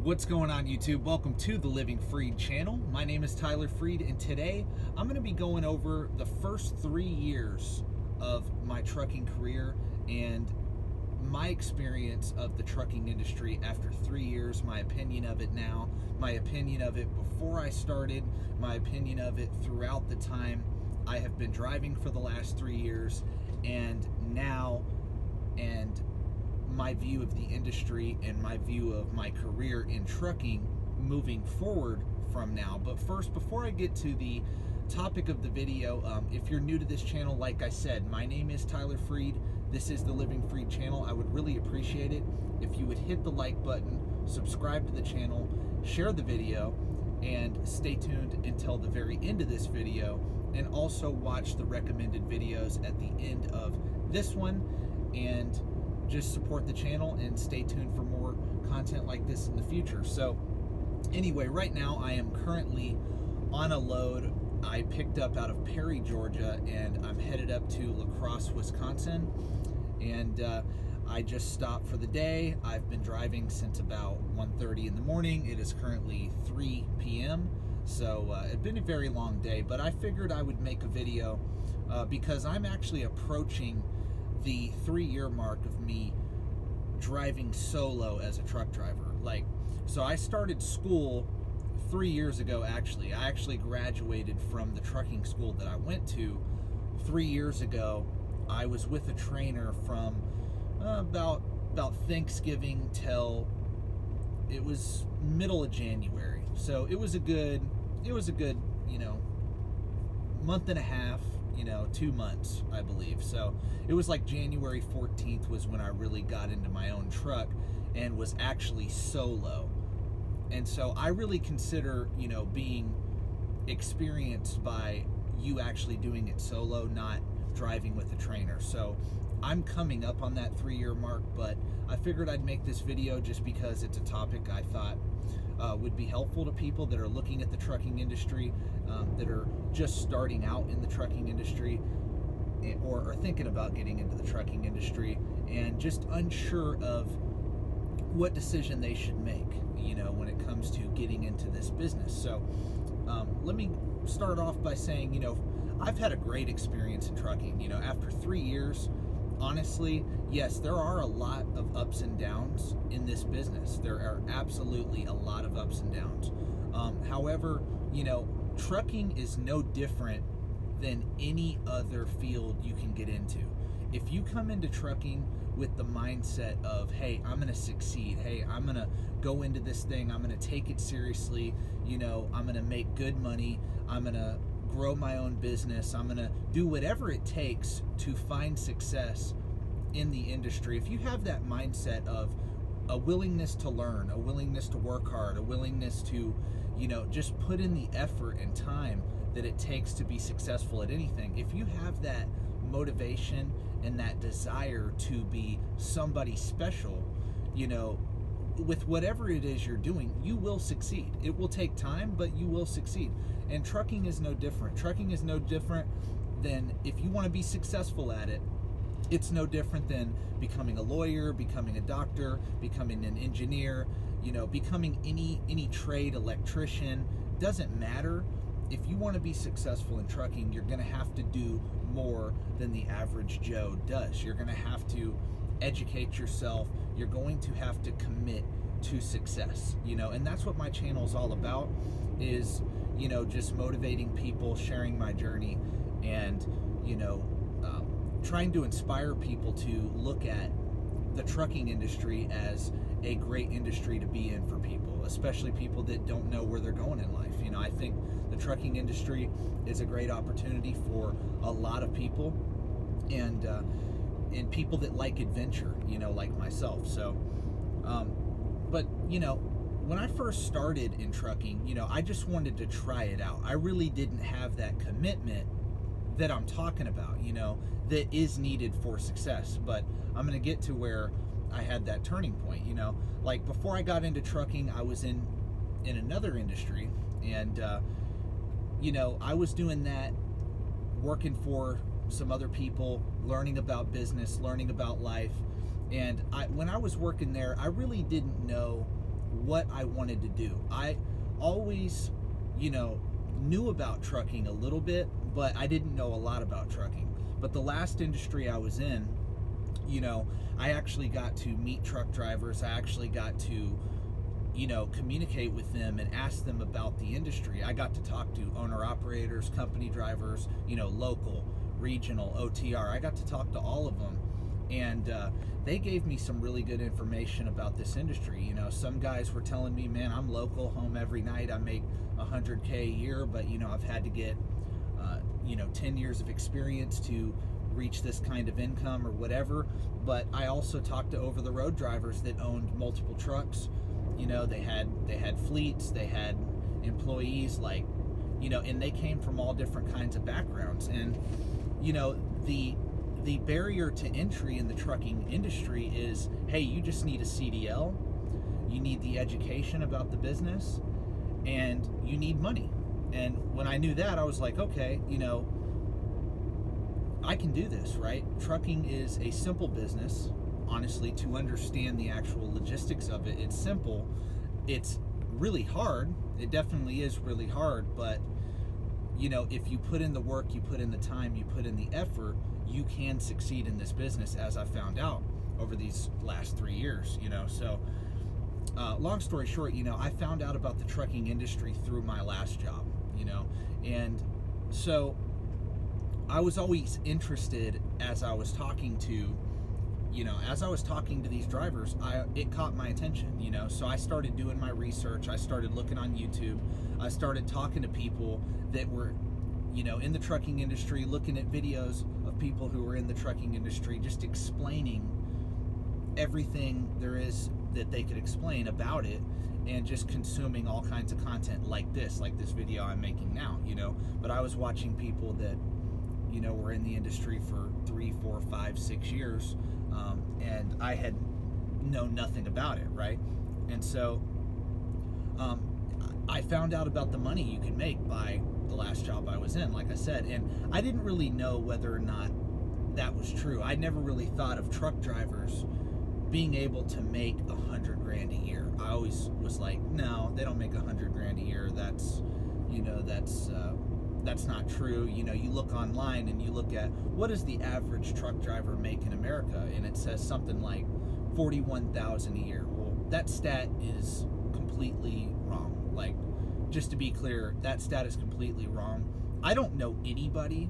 What's going on, YouTube? Welcome to the Living Freed channel. My name is Tyler Freed, and today I'm going to be going over the first 3 years of my trucking career and my experience of the trucking industry after 3 years, my opinion of it now, my opinion of it before I started, my opinion of it throughout the time I have been driving for the last 3 years, and now, and my view of the industry and my view of my career in trucking moving forward from now. But first, before I get to the topic of the video, if you're new to this channel, like I said, my name is Tyler Freed. This is the Living Freed channel. I would really appreciate it if you would hit the like button, subscribe to the channel, share the video, and stay tuned until the very end of this video, and also watch the recommended videos at the end of this one, and just support the channel and stay tuned for more content like this in the future. So anyway, right now I am currently on a load I picked up out of Perry, Georgia, and I'm headed up to La Crosse, Wisconsin, and I just stopped for the day. I've been driving since about 1:30 in the morning. It is currently 3 p.m. So it's been a very long day, but I figured I would make a video because I'm actually approaching the 3-year mark of me driving solo as a truck driver. So I started school 3 years ago, actually. I actually graduated from the trucking school that I went to 3 years ago. I was with a trainer from about Thanksgiving till it was middle of January. So it was a good, month and a half, 2 months, I believe. So it was like January 14th was when I really got into my own truck and was actually solo. And so I really consider, being experienced by you actually doing it solo, not driving with a trainer. So I'm coming up on that 3-year mark, but I figured I'd make this video just because it's a topic I thought would be helpful to people that are looking at the trucking industry, that are just starting out in the trucking industry, or are thinking about getting into the trucking industry and just unsure of what decision they should make, when it comes to getting into this business. So let me start off by saying, I've had a great experience in trucking. After 3 years, honestly, yes, there are a lot of ups and downs in this business. There are absolutely a lot of ups and downs. However, trucking is no different than any other field you can get into. If you come into trucking with the mindset of, hey, I'm going to succeed, hey, I'm going to go into this thing, I'm going to take it seriously, I'm going to make good money, I'm going to grow my own business, I'm going to do whatever it takes to find success in the industry. If you have that mindset of a willingness to learn, a willingness to work hard, a willingness to, just put in the effort and time that it takes to be successful at anything, if you have that motivation and that desire to be somebody special, with whatever it is you're doing, you will succeed. It will take time, but you will succeed. And trucking is no different. Trucking is no different than, if you want to be successful at it, it's no different than becoming a lawyer, becoming a doctor, becoming an engineer, becoming any trade, electrician. Doesn't matter. If you want to be successful in trucking, you're going to have to do more than the average Joe does. You're going to have to educate yourself. You're going to have to commit to success, and that's what my channel is all about, is, just motivating people, sharing my journey, and, trying to inspire people to look at the trucking industry as a great industry to be in for people, especially people that don't know where they're going in life. I think the trucking industry is a great opportunity for a lot of people, and people that like adventure, like myself. So, but when I first started in trucking, I just wanted to try it out. I really didn't have that commitment that I'm talking about, that is needed for success. But I'm going to get to where I had that turning point. Like before I got into trucking, I was in another industry, and I was doing that, working for some other people, learning about business, learning about life. And when I was working there, I really didn't know what I wanted to do. I always, knew about trucking a little bit, but I didn't know a lot about trucking. But the last industry I was in, I actually got to meet truck drivers. I actually got to, communicate with them and ask them about the industry. I got to talk to owner operators, company drivers, local, regional, OTR. I got to talk to all of them. And they gave me some really good information about this industry. Some guys were telling me, man, I'm local, home every night. I make $100K a year, but, I've had to get, 10 years of experience to reach this kind of income or whatever. But I also talked to over-the-road drivers that owned multiple trucks. They had fleets, they had employees, and they came from all different kinds of backgrounds. And, the barrier to entry in the trucking industry is, hey, you just need a CDL, you need the education about the business, and you need money. And when I knew that, I was like, okay, I can do this, right? Trucking is a simple business, honestly. To understand the actual logistics of it, it's simple. It's really hard. It definitely is really hard, but if you put in the work, you put in the time, you put in the effort, you can succeed in this business, as I found out over these last 3 years. So long story short, I found out about the trucking industry through my last job, and so I was always interested. As I was talking to these drivers, it caught my attention, so I started doing my research. I started looking on YouTube. I started talking to people that were, in the trucking industry, looking at videos of people who were in the trucking industry, just explaining everything there is that they could explain about it, and just consuming all kinds of content like this video I'm making now, But I was watching people that, were in the industry for 3, 4, 5, 6 years, and I had known nothing about it, right? And so I found out about the money you can make by the last job I was in, like I said, and I didn't really know whether or not that was true. I never really thought of truck drivers being able to make $100,000 a year. I always was like, no, they don't make $100,000 a year. That's not true. You look online and you look at what does the average truck driver make in America, and it says something like $41,000 a year. Well, that stat is completely wrong. Just to be clear, that stat is completely wrong. I don't know anybody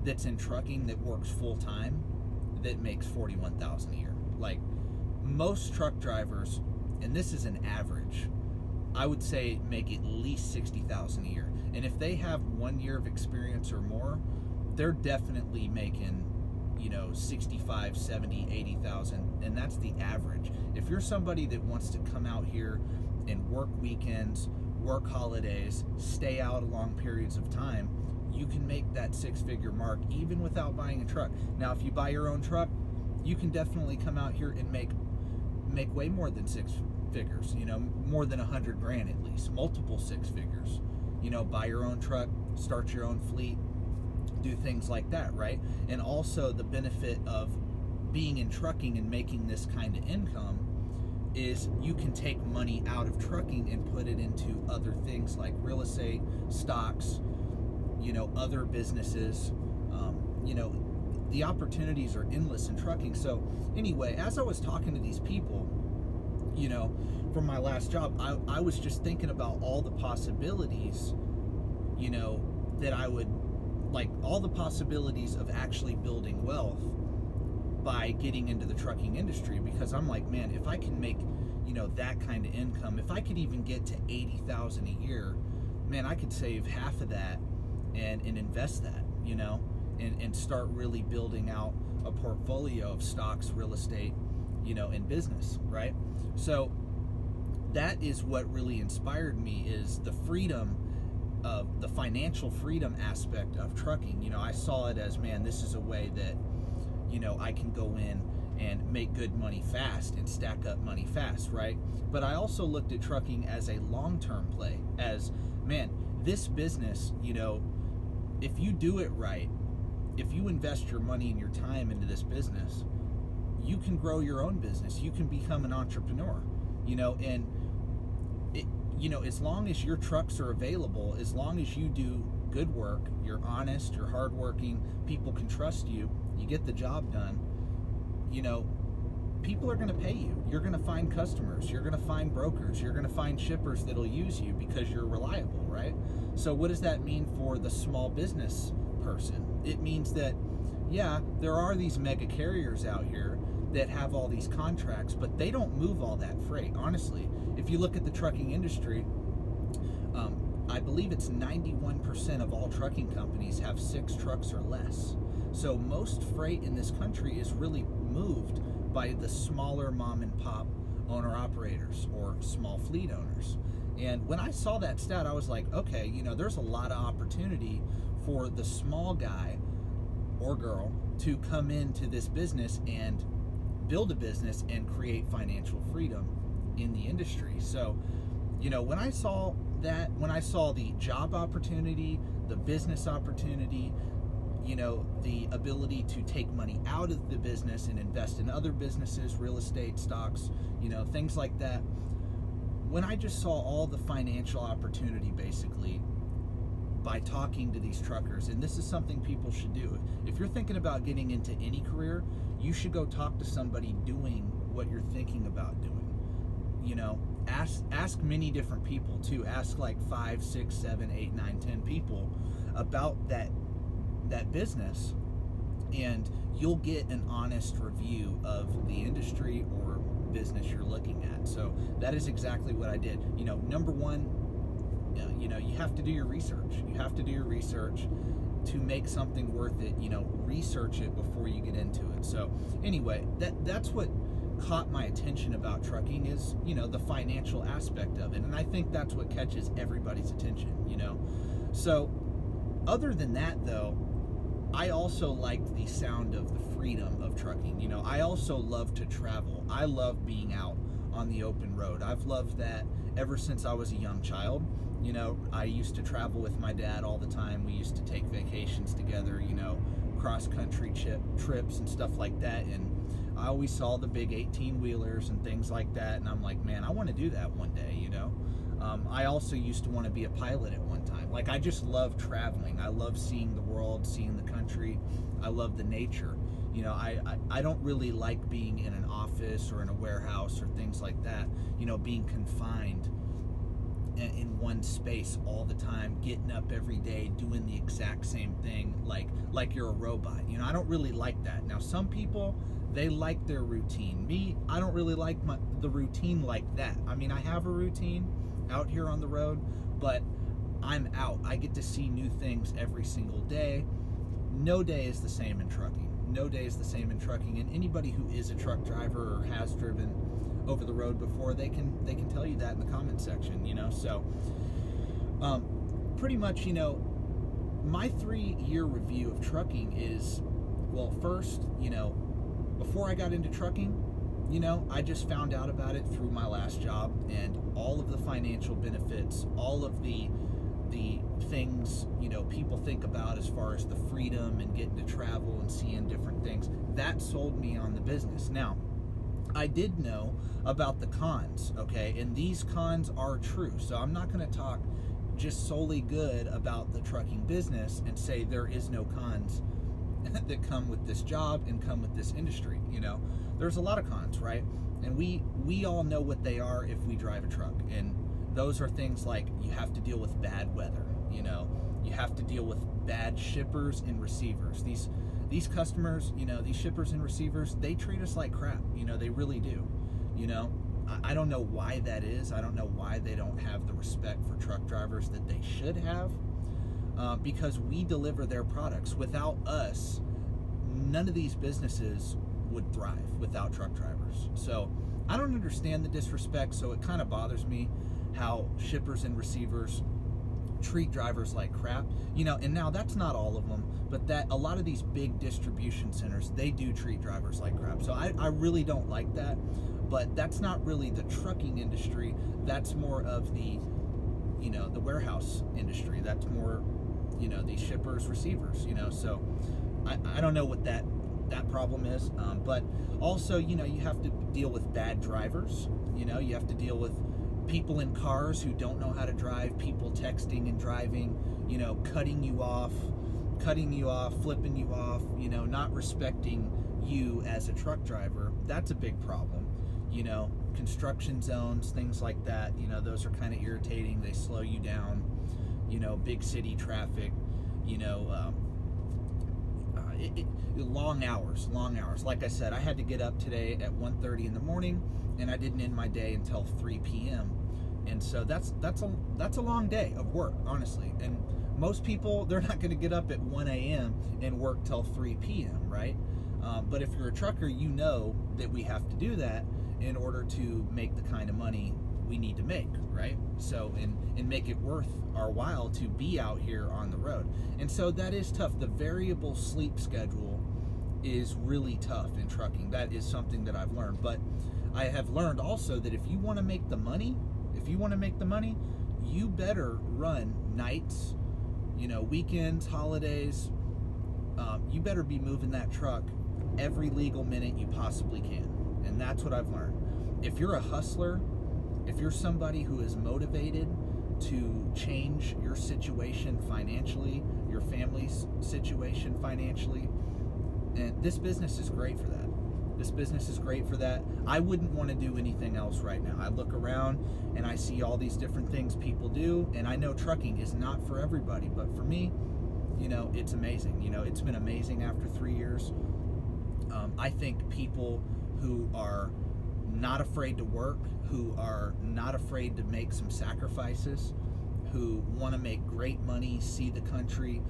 that's in trucking that works full time that makes $41,000 a year. Most truck drivers, and this is an average, I would say make at least $60,000 a year. And if they have 1 year of experience or more, they're definitely making, 65, 70, 80,000, and that's the average. If you're somebody that wants to come out here and work weekends, work holidays, stay out long periods of time, you can make that 6-figure mark even without buying a truck. Now, if you buy your own truck, you can definitely come out here and make way more than 6 figures, more than $100,000 at least, multiple 6 figures. Buy your own truck, start your own fleet, do things like that, right? And also the benefit of being in trucking and making this kind of income is you can take money out of trucking and put it into other things like real estate, stocks, other businesses. The opportunities are endless in trucking. So anyway, as I was talking to these people, from my last job, I was just thinking about all the possibilities, that I would, all the possibilities of actually building wealth by getting into the trucking industry, because I'm like, man, if I can make, that kind of income, if I could even get to $80,000 a year, man, I could save half of that and invest that, and start really building out a portfolio of stocks, real estate, and business, right? So that is what really inspired me, is the freedom of the financial freedom aspect of trucking. I saw it as, man, this is a way that, I can go in and make good money fast and stack up money fast, right? But I also looked at trucking as a long-term play, as, man, this business, if you do it right, if you invest your money and your time into this business, you can grow your own business. You can become an entrepreneur, and it, as long as your trucks are available, as long as you do good work, you're honest, you're hardworking, people can trust you, you get the job done, people are going to pay you. You're going to find customers. You're going to find brokers. You're going to find shippers that'll use you because you're reliable, right? So what does that mean for the small business person? It means that, yeah, there are these mega carriers out here that have all these contracts, but they don't move all that freight. Honestly, if you look at the trucking industry, I believe it's 91% of all trucking companies have 6 trucks or less. So most freight in this country is really moved by the smaller mom and pop owner operators or small fleet owners. And when I saw that stat, I was like, okay, there's a lot of opportunity for the small guy or girl to come into this business and build a business and create financial freedom in the industry. So, when I saw that, when I saw the job opportunity, the business opportunity, the ability to take money out of the business and invest in other businesses, real estate, stocks, things like that. When I just saw all the financial opportunity basically by talking to these truckers, and this is something people should do. If you're thinking about getting into any career, you should go talk to somebody doing what you're thinking about doing. Ask many different people too. Ask like 5, 6, 7, 8, 9, 10 people about that business, and you'll get an honest review of the industry or business you're looking at. So that is exactly what I did. Number one, you have to do your research. You have to do your research to make something worth it. Research it before you get into it. So anyway, that's what caught my attention about trucking is, the financial aspect of it. And I think that's what catches everybody's attention, So other than that though, I also liked the sound of the freedom of trucking. I also love to travel. I love being out on the open road. I've loved that ever since I was a young child. I used to travel with my dad all the time. We used to take vacations together, cross-country trips and stuff like that. And I always saw the big 18-wheelers and things like that. And I'm like, man, I want to do that one day, I also used to want to be a pilot at one time. Like, I just love traveling. I love seeing the world, seeing the country. I love the nature. I don't really like being in an office or in a warehouse or things like that, being confined in one space all the time, getting up every day, doing the exact same thing like you're a robot. I don't really like that. Now, some people, they like their routine. Me, I don't really like the routine like that. I mean, I have a routine out here on the road, but I'm out. I get to see new things every single day. No day is the same in trucking. No day is the same in trucking. And anybody who is a truck driver or has driven over the road before, they can tell you that in the comment section, So pretty much, my 3-year review of trucking is, well, first, before I got into trucking, I just found out about it through my last job, and all of the financial benefits, all of the things, people think about as far as the freedom and getting to travel and seeing different things, that sold me on the business. Now, I did know about the cons, okay? And these cons are true. So I'm not going to talk just solely good about the trucking business and say there is no cons that come with this job and come with this industry. There's a lot of cons, right? And we all know what they are if we drive a truck. And those are things like you have to deal with bad weather, you have to deal with bad shippers and receivers. These customers, these shippers and receivers, they treat us like crap. They really do. I don't know why that is. I don't know why they don't have the respect for truck drivers that they should have, because we deliver their products. Without us, none of these businesses would thrive without truck drivers. So I don't understand the disrespect, so it kind of bothers me how shippers and receivers treat drivers like crap. And now that's not all of them, but that a lot of these big distribution centers, they do treat drivers like crap. So I really don't like that, but that's not really the trucking industry. That's more of the, the warehouse industry. That's more, these shippers, receivers, so I don't know what that problem is. But also, you have to deal with bad drivers. You have to deal with people in cars who don't know how to drive, people texting and driving, cutting you off, flipping you off, not respecting you as a truck driver. That's a big problem. Construction zones, things like that, those are kind of irritating. They slow you down. Big city traffic, long hours. Like I said, I had to get up today at 1:30 in the morning, and I didn't end my day until 3 p.m. And so that's a long day of work, honestly. And most people, they're not going to get up at 1 a.m. and work till 3 p.m., right? But if you're a trucker, you know that we have to do that in order to make the kind of money we need to make, right? So, and make it worth our while to be out here on the road. And so that is tough. The variable sleep schedule is really tough in trucking. That is something that I've learned. But I have learned also that if you want to make the money, you better run nights, weekends, holidays. You better be moving that truck every legal minute you possibly can. And that's what I've learned. If you're a hustler, if you're somebody who is motivated to change your situation financially, your family's situation financially, and this business is great for that. I wouldn't want to do anything else right now. I look around and I see all these different things people do, and I know trucking is not for everybody, but for me, it's amazing. It's been amazing after 3 years. I think people who are not afraid to work, who are not afraid to make some sacrifices, who want to make great money, see the country,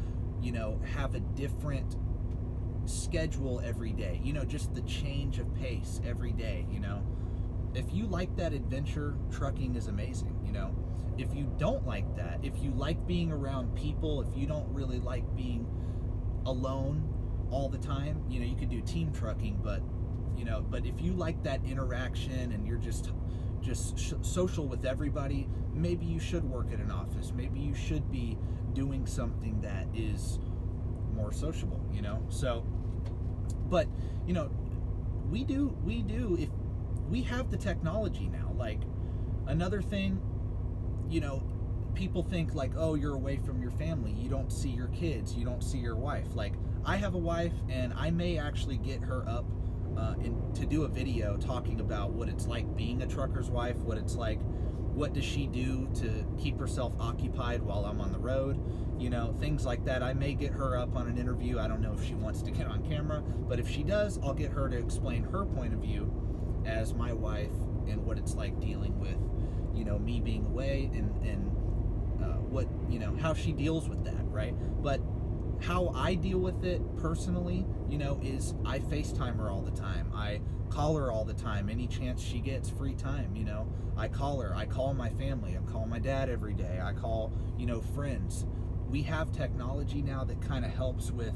have a different schedule every day, just the change of pace every day, if you like that adventure, trucking is amazing. If you don't like that, if you like being around people, if you don't really like being alone all the time, you could do team trucking, but if you like that interaction and you're just social with everybody, maybe you should work at an office. Maybe you should be doing something that is more sociable, So, but, we do, if we have the technology now. Like, another thing, people think like, oh, you're away from your family. You don't see your kids. You don't see your wife. Like, I have a wife, and I may actually get her up to do a video talking about what it's like being a trucker's wife, what it's like, what does she do to keep herself occupied while I'm on the road, things like that. I may get her up on an interview. I don't know if she wants to get on camera, but if she does, I'll get her to explain her point of view as my wife and what it's like dealing with, me being away and what, how she deals with that, right? But how I deal with it personally, is I FaceTime her all the time. I call her all the time. Any chance she gets free time, I call her. I call my family. I call my dad every day. I call, friends. We have technology now that kind of helps with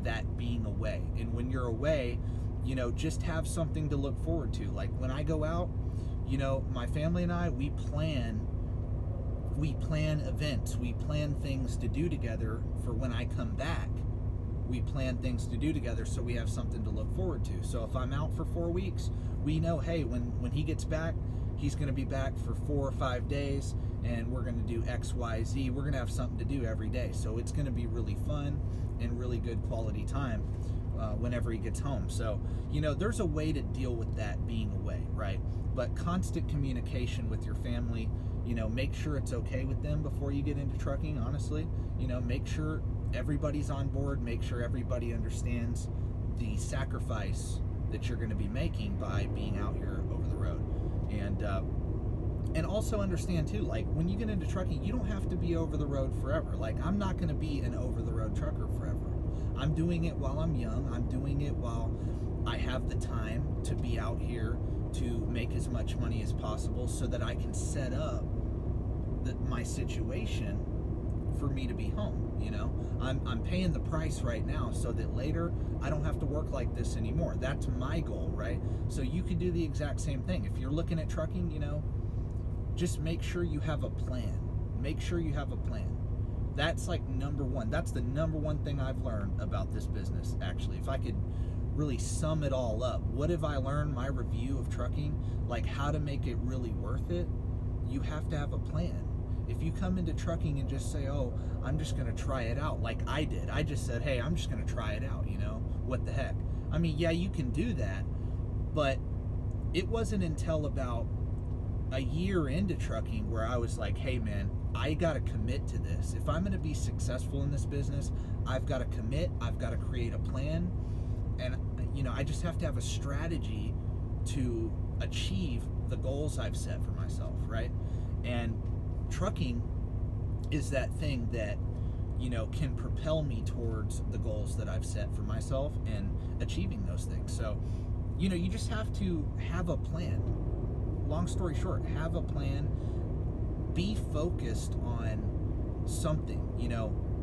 that being away. And when you're away, just have something to look forward to. Like when I go out, my family and I, we plan events, we plan things to do together for when I come back. We plan things to do together so we have something to look forward to. So if I'm out for 4 weeks, we know, hey, when he gets back, he's going to be back for 4 or 5 days, and we're going to do X, Y, Z. We're going to have something to do every day. So it's going to be really fun and really good quality time whenever he gets home. So, there's a way to deal with that being away, right? But constant communication with your family, make sure it's okay with them before you get into trucking, honestly. Make sure everybody's on board, make sure everybody understands the sacrifice that you're going to be making by being out here over the road. And also understand too, like when you get into trucking, you don't have to be over the road forever. Like, I'm not going to be an over the road trucker forever. I'm doing it while I'm young. I'm doing it while I have the time to be out here to make as much money as possible so that I can set up my situation for me to be home. I'm paying the price right now so that later I don't have to work like this anymore. That's my goal, right? So you could do the exact same thing. If you're looking at trucking, just make sure you have a plan. Make sure you have a plan. That's like number one. That's the number one thing I've learned about this business, actually. If I could really sum it all up, what have I learned? My review of trucking, like how to make it really worth it. you have to have a plan. If you come into trucking and just say, oh, I'm just going to try it out, like I did. I just said, hey, I'm just going to try it out, what the heck. I mean, yeah, you can do that, but it wasn't until about a year into trucking where I was like, hey, man, I got to commit to this. If I'm going to be successful in this business, I've got to commit. I've got to create a plan. And, I just have to have a strategy to achieve the goals I've set for myself, right? And trucking is that thing that, can propel me towards the goals that I've set for myself and achieving those things. So, you just have to have a plan. Long story short, have a plan. Be focused on something.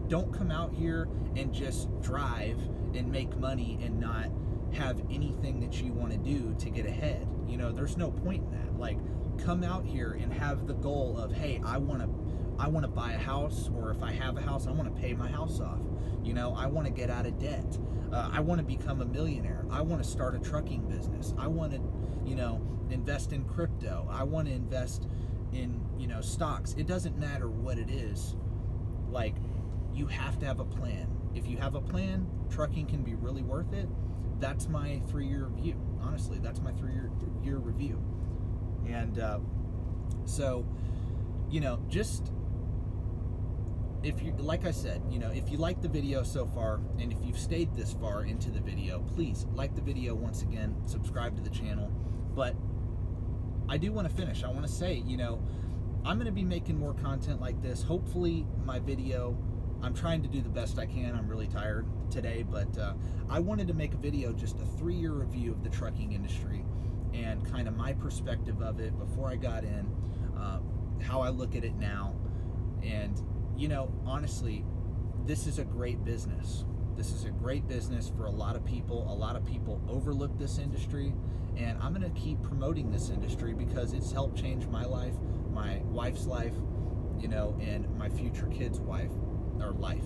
Don't come out here and just drive and make money and not have anything that you want to do to get ahead. There's no point in that. Like, come out here and have the goal of, hey, I want to buy a house, or if I have a house, I want to pay my house off. I want to get out of debt. I want to become a millionaire. I want to start a trucking business. I want to, invest in crypto. I want to invest in, stocks. It doesn't matter what it is. Like, you have to have a plan. If you have a plan, trucking can be really worth it. That's my 3-year review. Honestly, that's my 3-year review. And so, just, if you, like I said, if you like the video so far, and if you've stayed this far into the video, please like the video once again, subscribe to the channel. But I do want to finish. I want to say, I'm going to be making more content like this. Hopefully my video, I'm trying to do the best I can. I'm really tired today, but I wanted to make a video, just a 3-year review of the trucking industry and kind of my perspective of it before I got in, how I look at it now. And, honestly, this is a great business. This is a great business for a lot of people. A lot of people overlook this industry, and I'm going to keep promoting this industry because it's helped change my life, my wife's life, and my future kid's wife, or life,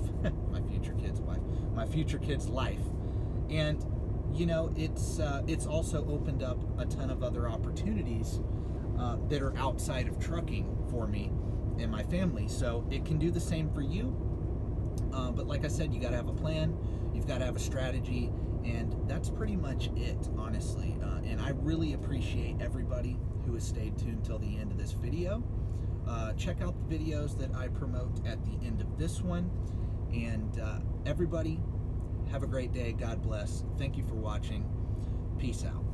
my future kid's wife, my future kid's life. And, it's also opened up a ton of other opportunities that are outside of trucking for me and my family. So it can do the same for you. But like I said, you got to have a plan, you've got to have a strategy, and that's pretty much it, honestly. And I really appreciate everybody who has stayed tuned till the end of this video. Check out the videos that I promote at the end of this one. And everybody, have a great day. God bless. Thank you for watching. Peace out.